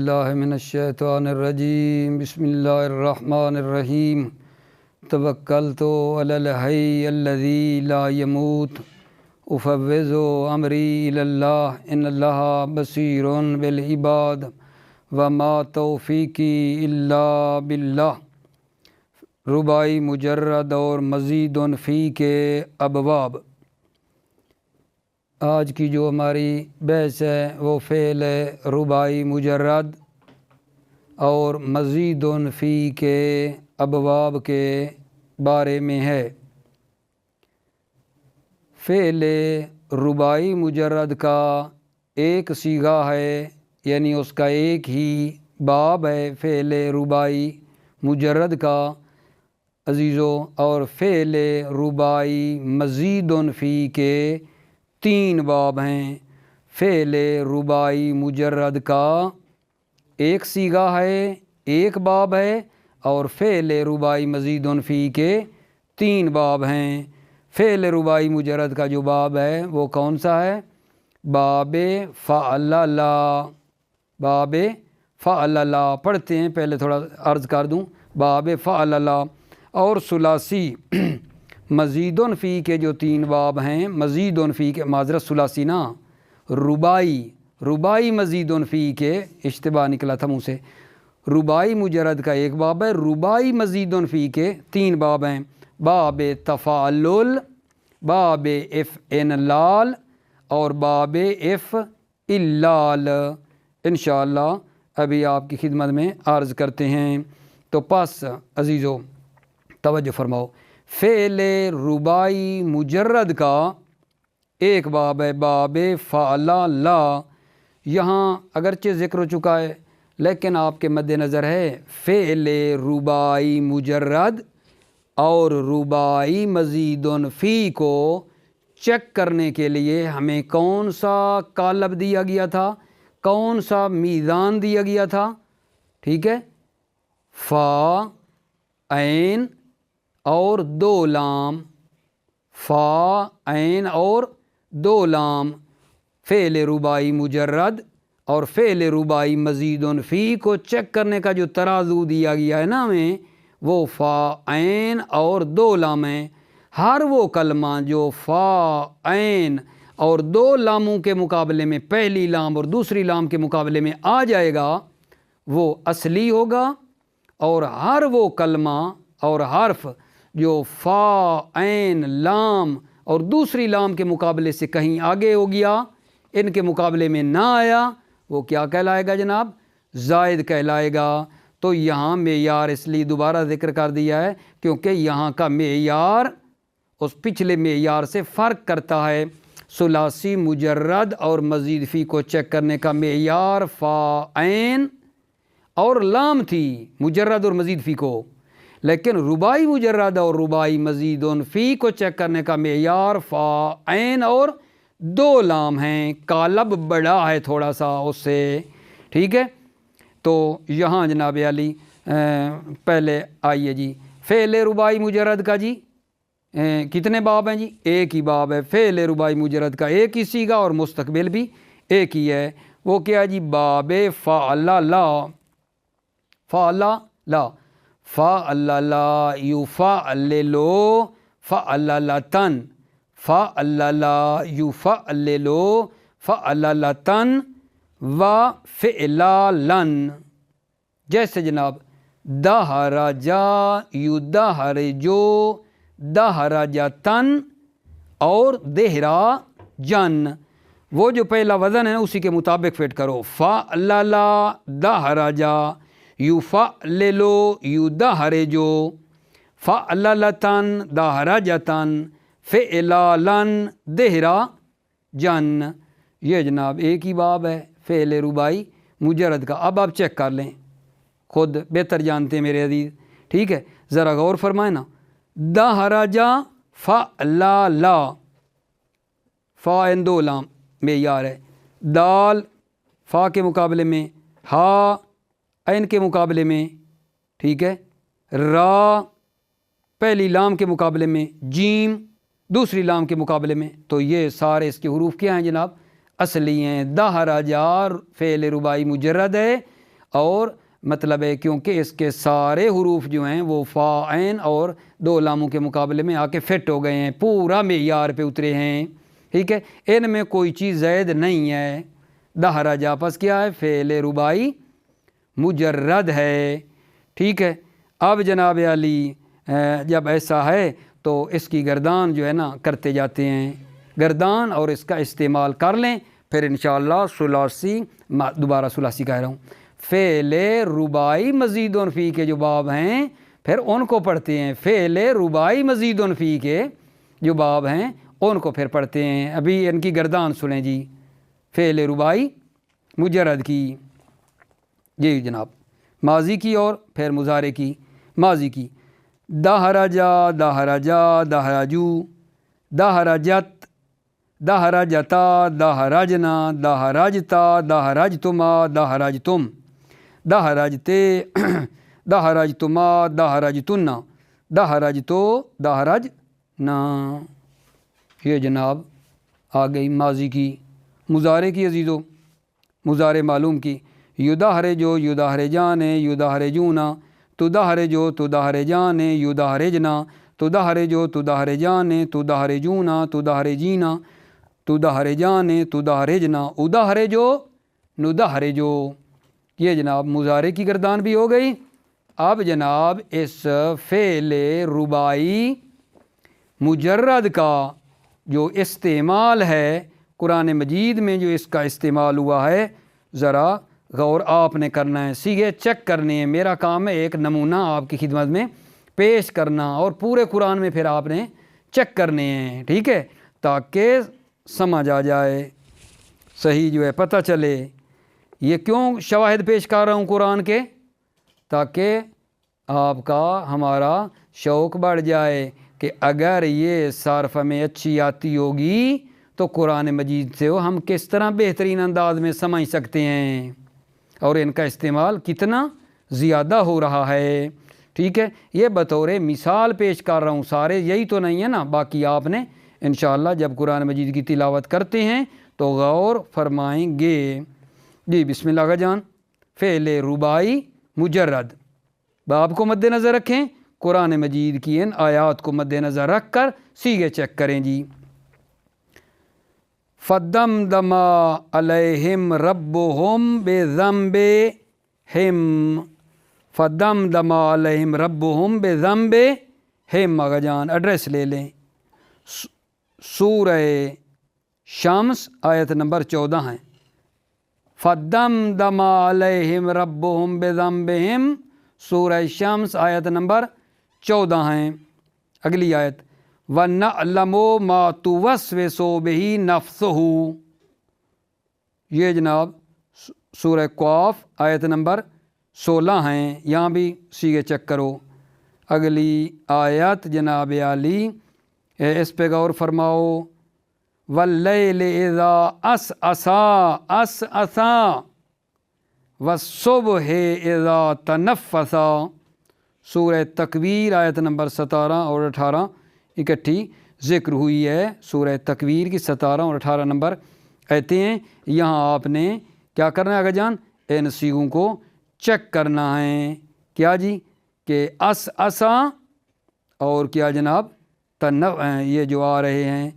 باللہ من الشیطان الرجیم بسم اللہ الرحمن الرحیم توکلت علی الحی الذی لا یموت افوض امری الی اللہ ان اللہ بصیر بالعباد وما توفیقی الا باللہ۔ رباعی مجرد اور مزید فی کے ابواب۔ آج کی جو ہماری بحث ہے وہ فعل رباعی مجرد اور مزید فی کے ابواب کے بارے میں ہے۔ فعل رباعی مجرد کا ایک صیغہ ہے، یعنی اس کا ایک ہی باب ہے فعل رباعی مجرد کا عزیزو، اور فعل رباعی مزید فی کے 3 باب ہیں۔ فعل رباعی مجرد کا ایک صیغہ ہے، ایک باب ہے، اور فعل رباعی مزید فی کے 3 باب ہیں۔ فعل رباعی مجرد کا جو باب ہے وہ کون سا ہے؟ باب فعللا۔ باب فعللا پڑھتے ہیں، پہلے تھوڑا عرض کر دوں۔ باب فعللا اور ثلاثی مزید فی کے جو 3 باب ہیں، مزید فی کے معذرت ثلاثی نا رباعی مزید فی کے اشتباہ نکلا تھا منہ سے۔ رباعی مجرد کا ایک باب ہے، رباعی مزید فی کے 3 باب ہیں۔ باب تفعلل، باب افعلال اور باب افعلال انشاءاللہ ابھی آپ کی خدمت میں عرض کرتے ہیں۔ تو پس عزیزو توجہ فرماؤ، فعل رباعی مجرد کا ایک باب ہے، باب فعللا۔ یہاں اگرچہ ذکر ہو چکا ہے لیکن آپ کے مد نظر ہے فعل رباعی مجرد اور رباعی مزید فی کو چیک کرنے کے لیے ہمیں کون سا قالب دیا گیا تھا، کون سا میزان دیا گیا تھا؟ ٹھیک ہے، فا عین اور 2 لام، فا عین اور 2 لام۔ فعل رباعی مجرد اور فعل رباعی مزید فی کو چیک کرنے کا جو ترازو دیا گیا ہے نا ہمیں، وہ فا عین اور 2 لام ہیں۔ ہر وہ کلمہ جو فا عین اور 2 لاموں کے مقابلے میں پہلی لام اور دوسری لام کے مقابلے میں آ جائے گا وہ اصلی ہوگا، اور ہر وہ کلمہ اور حرف جو فا عین لام اور دوسری لام کے مقابلے سے کہیں آگے ہو گیا، ان کے مقابلے میں نہ آیا، وہ کیا کہلائے گا جناب؟ زائد کہلائے گا۔ تو یہاں معیار اس لیے دوبارہ ذکر کر دیا ہے کیونکہ یہاں کا معیار اس پچھلے معیار سے فرق کرتا ہے۔ ثلاثی مجرد اور مزید فی کو چیک کرنے کا معیار فا عین اور لام تھی مجرد اور مزید فی کو، لیکن رباعی مجرد اور رباعی مزید فی کو چیک کرنے کا معیار فا عین اور 2 لام ہیں۔ قالب بڑا ہے تھوڑا سا اس سے، ٹھیک ہے۔ تو یہاں جناب علی پہلے آئیے جی، فعل رباعی مجرد کا جی کتنے باب ہیں جی؟ ایک ہی باب ہے۔ فعل رباعی مجرد کا ایک ہی صیغہ اور مستقبل بھی ایک ہی ہے، وہ کیا جی؟ باب فعللا۔ فعللا فعللا یفعللو فعللتن، فعللا یفعللو فعللتن وفعلالن۔ جیسے جناب دہرجا یدہرجو دہرجتن اور دہرا جن، وہ جو پہلا وزن ہے اسی کے مطابق فٹ کرو۔ فعللا دہرجا یفعللو یدہرجو فعللتن دہرجتن فعلالن دہرا جن۔ یہ جناب ایک ہی باب ہے فعل رباعی مجرد کا۔ اب آپ چیک کر لیں، خود بہتر جانتے ہیں میرے عزیز، ٹھیک ہے، ذرا غور فرمائیں نا۔ دہرجا فعللا، فا عین 2 لام معیار ہے، دال فا کے مقابلے میں، ہا عین کے مقابلے میں، ٹھیک ہے، را پہلی لام کے مقابلے میں، جیم دوسری لام کے مقابلے میں۔ تو یہ سارے اس کے حروف کیا ہیں جناب؟ اصلی ہیں۔ دہرجا فعل رباعی مجرد ہے اور مطلب ہے کیونکہ اس کے سارے حروف جو ہیں وہ فا عین اور دو لاموں کے مقابلے میں آ کے فٹ ہو گئے ہیں، پورا معیار پہ اترے ہیں، ٹھیک ہے، ان میں کوئی چیز زائد نہیں ہے۔ دہرج آپس کیا ہے؟ فعل ربائی مجرد ہے، ٹھیک ہے۔ اب جناب علی جب ایسا ہے تو اس کی گردان جو ہے نا کرتے جاتے ہیں، گردان اور اس کا استعمال کر لیں، پھر انشاءاللہ ثلاثی، دوبارہ ثلاثی کہہ رہا ہوں، فعل ربائی مزید فی کے جو باب ہیں پھر ان کو پڑھتے ہیں، فعل ربائی مزید فی کے جو باب ہیں ان کو پھر پڑھتے ہیں۔ ابھی ان کی گردان سنیں جی، فعل ربائی مجرد کی، جی جناب، ماضی کی اور پھر مضارع کی۔ ماضی کی دہرجا دہرجا دہرجو، دہرجت دہرجتا دہرجنا دہرجتا دہرجتما دہرجتم، دہرجتے دہرجتما دہرجتن، دہرجتو دہرجنا۔ یہ جناب آ گئی ماضی کی۔ مضارع کی عزیزو، مضارع معلوم کی، یدہرجو یدہرجانے یدہرجونا، تدہرجو تدہرجانے یدہرجنا، تدہرجو تدہرجانے تدہرجونا تدہرجینا، تدہرجانے تدہرجنا، ادہرجو ندہرجو۔ یہ جناب مضارع کی گردان بھی ہو گئی۔ اب جناب اس فعل ربائی مجرد کا جو استعمال ہے قرآن مجید میں، جو اس کا استعمال ہوا ہے، ذرا غور آپ نے کرنا ہے، سیگے چیک کرنے ہیں۔ میرا کام ہے ایک نمونہ آپ کی خدمت میں پیش کرنا، اور پورے قرآن میں پھر آپ نے چیک کرنے ہیں، ٹھیک ہے، تاکہ سمجھ آ جائے، صحیح جو ہے پتہ چلے۔ یہ کیوں شواہد پیش کر رہا ہوں قرآن کے؟ تاکہ آپ کا ہمارا شوق بڑھ جائے کہ اگر یہ صرف میں اچھی آتی ہوگی تو قرآن مجید سے ہم کس طرح بہترین انداز میں سمجھ سکتے ہیں، اور ان کا استعمال کتنا زیادہ ہو رہا ہے، ٹھیک ہے۔ یہ بطور مثال پیش کر رہا ہوں، سارے یہی تو نہیں ہے نا، باقی آپ نے انشاءاللہ جب قرآن مجید کی تلاوت کرتے ہیں تو غور فرمائیں گے۔ جی بسم اللہ کا جان، فعل ربائی مجرد، باب کو مد نظر رکھیں، قرآن مجید کی ان آیات کو مد نظر رکھ کر سیگے چیک کریں جی۔ فَدَّمْدَمَ عَلَيْهِمْ رَبُّهُمْ بِذَنبِهِمْ، فَدَّمْدَمَ عَلَيْهِمْ رَبُّهُمْ بِذَنبِهِمْ۔ آگا جان ایڈریس لے لیں، سورہ شمس آیت نمبر 14 ہیں، فَدَّمْدَمَ عَلَيْهِمْ رَبُّهُمْ بِذَنبِهِمْ، سورہ شمس آیت نمبر 14 ہیں۔ اگلی آیت، وَنَعْلَمُ مَا تُوَسْوِسُ بِهِ نَفْسُهُ، یہ جناب سورہ قاف آیت نمبر 16 ہیں، یہاں بھی سیگے چیک کرو۔ اگلی آیت جناب علی اس پہ غور فرماؤ، وَاللَّيْلِ إِذَا عَسْعَسَا عَسْعَسَا وَالصُّبْحِ إِذَا تَنَفَّسَا، سورہ تکویر آیت نمبر 17 اور 18 اکٹھی ذکر ہوئی ہے۔ سورہ تکویر کی 17 اور 18 نمبر آیتیں ہیں، یہاں آپ نے کیا کرنا ہے آگا جان؟ ان سیگوں کو چیک کرنا ہے، کیا جی؟ کہ عَسْعَسَا اور کیا جناب یہ جو آ رہے ہیں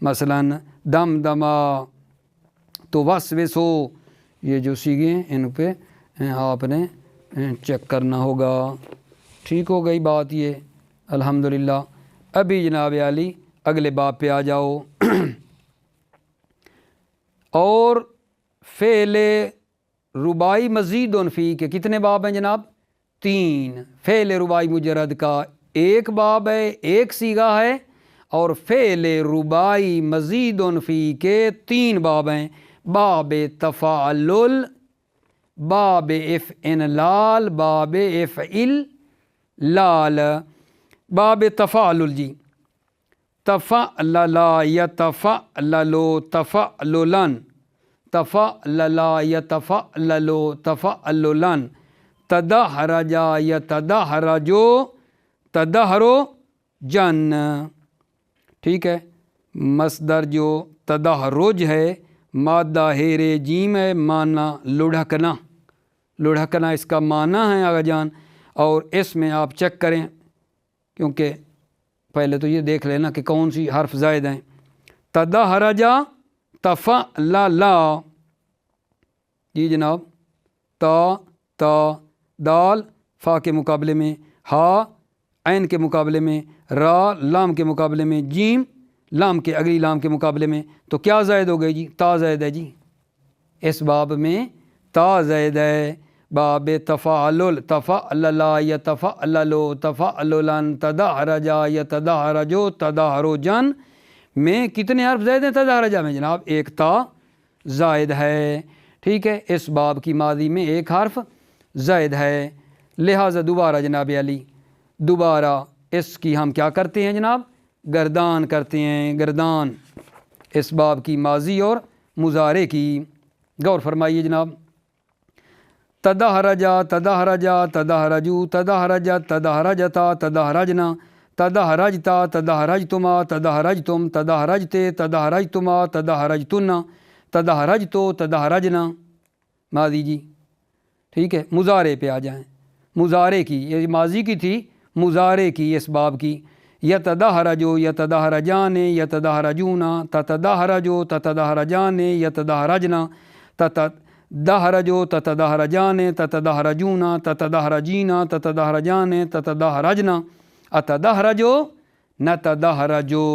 مثلاً دمدما توسوسو، یہ جو سیگے ہیں ان پہ آپ نے چیک کرنا ہوگا۔ ٹھیک ہو گئی بات یہ، الحمدللہ۔ ابھی جناب علی اگلے باب پہ آ جاؤ۔ اور فعل ربائی مزید فی کے کتنے باب ہیں جناب؟ 3۔ فعل ربائی مجرد کا ایک باب ہے، ایک سیگا ہے، اور فعل ربائی مزید فی کے 3 باب ہیں، باب تفعلل، باب افعلال، باب افعلال۔ باب تفعلل جی، تفعللا یتفعللو تفعللن، تفعللا یتفعللو تفعللن، تدحرجا یتدحرجو تدحرجن، ٹھیک ہے۔ مصدر جو تدحرج ہے، مادہ ہیرے جیم ہے، معنی لڑھکنا، لڑھکنا اس کا معنی ہے آغا جان، اور اس میں آپ چیک کریں، کیونکہ پہلے تو یہ دیکھ لینا کہ کون سی حرف زائد ہیں۔ تدحرجا تفعللا، جی جناب، تا دال فا کے مقابلے میں، ہا عین کے مقابلے میں، را لام کے مقابلے میں، جیم لام کے اگلی لام کے مقابلے میں، تو کیا زائد ہو گئی جی؟ تا زائد ہے جی، اس باب میں تا زائد ہے۔ باب تفعلل، تفعللا یتفعللو تفعللن، تدحرجا یتدحرجو تدحرجن میں کتنے حرف زائد ہیں تدحرجا میں جناب؟ ایک تا زائد ہے، ٹھیک ہے، اس باب کی ماضی میں ایک حرف زائد ہے، لہٰذا دوبارہ جناب علی دوبارہ اس کی ہم کیا کرتے ہیں جناب؟ گردان کرتے ہیں، گردان اس باب کی ماضی اور مضارع کی۔ غور فرمائیے جناب، تدحرجا تدحرجا تدحرجو تدحرجت تدحرجتا تدحرجنا تدحرجتا تدحرجتما تدحرجتم تدحرجتے تدحرجتما تدحرجتن تدحرجتو تدحرجنا، ماضی جی، ٹھیک ہے۔ مضارع پہ آ جائیں، مضارع کی، یہ ماضی کی تھی، مضارع کی اس باب کی، یتدحرجو یتدحرجان یتدحرجون تتدحرجو تتدحرجان یتدحرجنا تتدحرجو تتدحرجان تتدحرجون تتدحرجین تتدحرجان تتدحرجنا اتدحرجو نتدحرجو،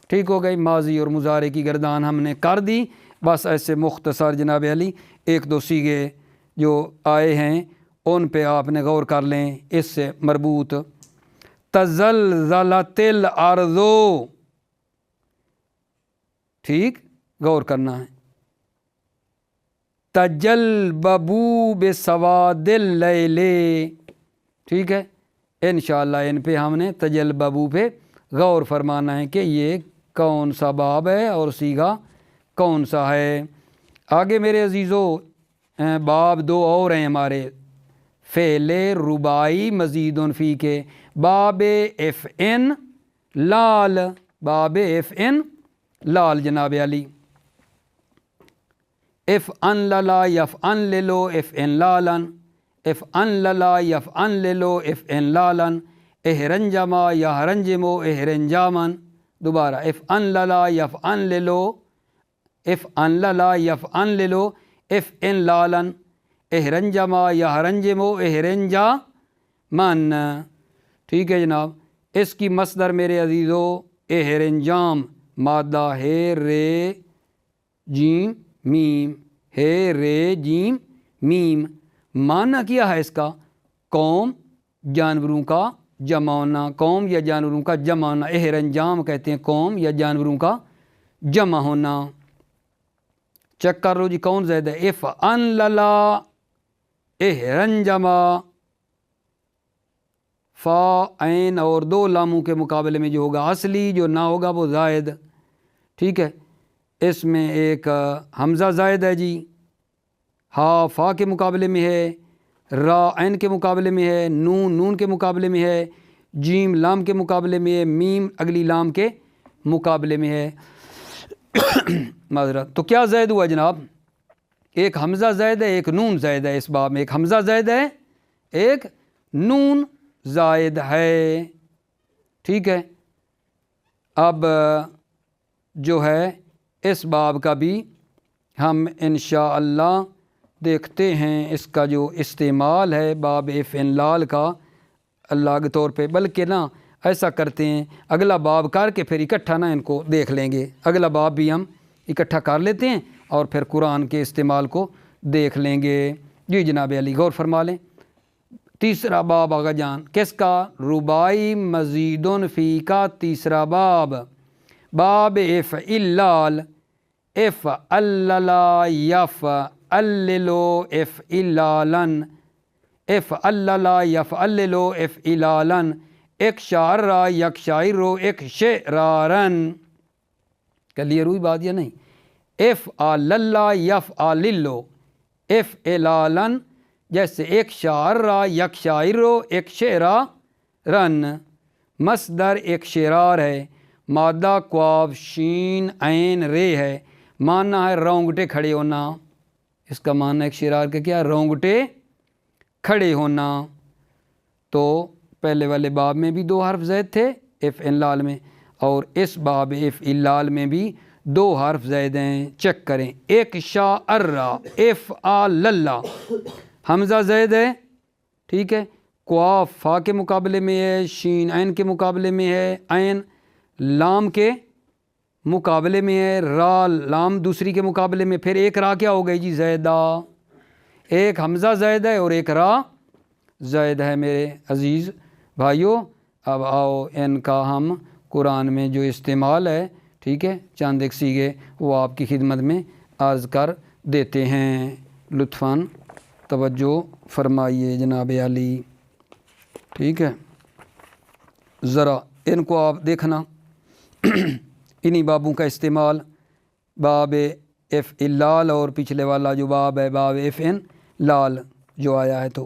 ٹھیک ہو گئی۔ ماضی اور مضارع کی گردان ہم نے کر دی۔ بس ایسے مختصر جناب علی ایک دو صیغے جو آئے ہیں ان پہ آپ نے غور کر لیں، اس سے مربوط۔ تزلزلت الارض، ٹھیک، غور کرنا ہے۔ تجلببو بسواد اللیل، ٹھیک ہے، انشاءاللہ ان پہ ہم نے تجلببو پہ غور فرمانا ہے کہ یہ کون سا باب ہے اور صیغہ کون سا ہے۔ آگے میرے عزیزو باب دو اور ہیں ہمارے، فعل رباعی مزید فی کے، باب افعن لال، باب افعن لال جناب علی، افعن للا یفعن للو افعن لالن، افعن للا یفعن للو افعن لالن، احرنجما یحرنجمو احرنجامن، دوبارہ افعن للا یفعن للو افعن للا یفعن للو افعن لالن، احرنجما یحرنجمو احرنجامن، ٹھیک ہے جناب۔ اس کی مصدر میرے عزیزو احرنجام، مادہ ہے رے جیم میم، ہے رے جیم میم، معنی کیا ہے اس کا؟ قوم جانوروں کا جمع ہونا، قوم یا جانوروں کا جمع ہونا، احرنجام کہتے ہیں قوم یا جانوروں کا جمع ہونا۔ چیک کر لو جی کون زائد ہے؟ افعن للا احرنجما، فا عین اور دو لاموں کے مقابلے میں جو ہوگا اصلی، جو نہ ہوگا وہ زائد، ٹھیک ہے۔ اس میں ایک حمزہ زائد ہے جی، ہا فا کے مقابلے میں ہے، را عین کے مقابلے میں ہے، نون نون کے مقابلے میں ہے، جیم لام کے مقابلے میں ہے، میم اگلی لام کے مقابلے میں ہے۔ معذرت، تو کیا زائد ہوا جناب؟ ایک حمزہ زائد ہے، ایک نون زائد ہے، اس باب میں ایک حمزہ زائد ہے، ایک نون زائد ہے، ٹھیک ہے۔ اب جو ہے اس باب کا بھی ہم انشاءاللہ دیکھتے ہیں، اس کا جو استعمال ہے باب افعن لال کا اللہ کے طور پہ، بلکہ نا ایسا کرتے ہیں اگلا باب کر کے پھر اکٹھا نا ان کو دیکھ لیں گے، اگلا باب بھی ہم اکٹھا کر لیتے ہیں اور پھر قرآن کے استعمال کو دیکھ لیں گے۔ جی جناب علی غور فرما لیں۔ تیسرا باب آغا جان کس کا؟ رباعی مزید فی کا تیسرا باب، باب افعلال، افعللا یفعللو افعلالن، افعللا یفعللو افعلالن، اکشعرا یکشعرو اکشعرارن، کلیئر ہوئی بات یا نہیں؟ افعللا یفعللو افعلالن، جیسے اکشعرا یکشعرو اکشعرارن، مصدر اکشعرار ہے، مادہ قاف شین عین رے ہے، معنی ہے رونگٹے کھڑے ہونا، اس کا معنی اکشعرار کا کیا؟ رونگٹے کھڑے ہونا، تو پہلے والے باب میں بھی 2 حرف زید تھے افعلال میں، اور اس باب افعلال میں بھی 2 حرف زید ہیں۔ چیک کریں، ایک شا ارا افعال، حمزہ زید ہے، ٹھیک ہے، قاف فا کے مقابلے میں ہے، شین عین کے مقابلے میں ہے، عین لام کے مقابلے میں ہے، را لام دوسری کے مقابلے میں، پھر ایک را کیا ہو گئی جی زیدہ، ایک حمزہ زید ہے اور ایک را زید ہے میرے عزیز بھائیوں۔ اب آؤ ان کا ہم قرآن میں جو استعمال ہے، ٹھیک ہے، چند ایک سیغے وہ آپ کی خدمت میں عرض کر دیتے ہیں، لطفاً توجہ فرمائیے جناب علی، ٹھیک ہے، ذرا ان کو آپ دیکھنا انہی بابوں کا استعمال، باب افعلال اور پچھلے والا جو باب ہے باب افعلال جو آیا ہے، تو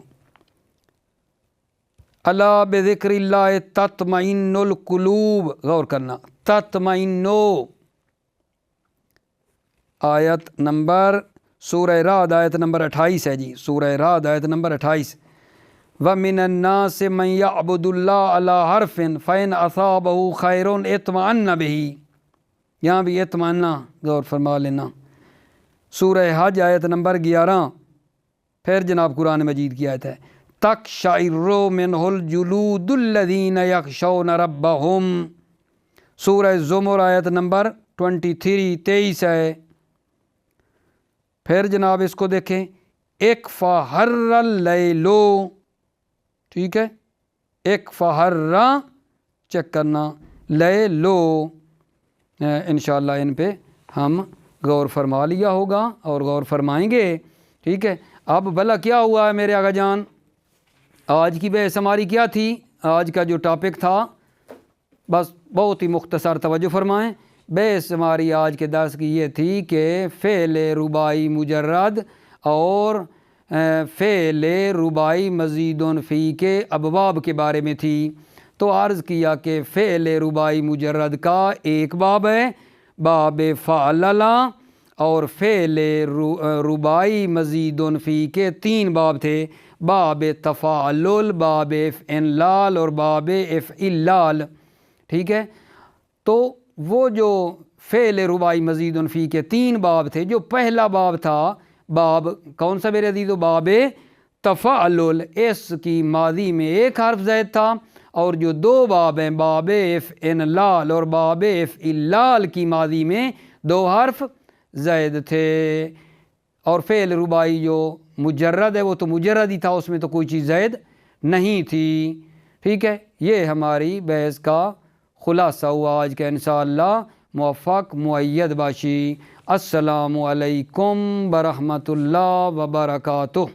الا بذکر اللہ تطمئن القلوب، غور کرنا، تطمئن، آیت نمبر سورہ رعد آیت نمبر 28 ہے جی، سورہ رعد آیت نمبر 28، وَمِنَ النَّاسِ مَن يَعْبُدُ اللَّهَ عَلَىٰ حَرْفٍ فَإِنْ أَصَابَهُ خَيْرٌ اطْمَأَنَّ بِهِ، یہاں بھی اطمئنہ غور فرما لینا۔ سورہ حج آیت نمبر 11، پھر جناب قرآن مجید کی آیت ہے، تَقْشَعِرُّ مِنْهُ الْجُلُودُ الَّذِينَ يَخْشَوْنَ رَبَّهُمْ، سورہ زمر آیت نمبر 23 ہے۔ پھر جناب اس کو دیکھیں، ایک فہر اللیلو، ٹھیک ہے، ایک فہر، چیک کرنا، لیلو، انشاءاللہ ان پہ ہم غور فرما لیا ہوگا اور غور فرمائیں گے، ٹھیک ہے۔ اب بھلا کیا ہوا ہے میرے آقا جان، آج کی بحث ہماری کیا تھی، آج کا جو ٹاپک تھا، بس بہت ہی مختصر توجہ فرمائیں، بحث ہماری آج کے درس کی یہ تھی کہ فعل رباعی مجرد اور فعل رباعی مزید فی کے ابواب کے بارے میں تھی، تو عرض کیا کہ فعل رباعی مجرد کا ایک باب ہے باب فعللا، اور فعل رباعی مزید فی کے 3 باب تھے، باب تفاعل، باب افعلال اور باب افعلال، ٹھیک ہے۔ تو وہ جو فعل رباعی مزید فی کے 3 باب تھے، جو پہلا باب تھا باب کون سا میرے عزیزو، باب تفاعل، اس کی ماضی میں 1 حرف زید تھا، اور جو 2 باب ہیں باب افعلال اور باب افعلال کی ماضی میں 2 حرف زید تھے، اور فعل رباعی جو مجرد ہے وہ تو مجرد ہی تھا، اس میں تو کوئی چیز زید نہیں تھی، ٹھیک ہے۔ یہ ہماری بحث کا خلاصہ ہوا آج کا، انشاءاللہ موفق مؤید باشی۔ السلام علیکم ورحمۃ اللہ وبرکاتہ۔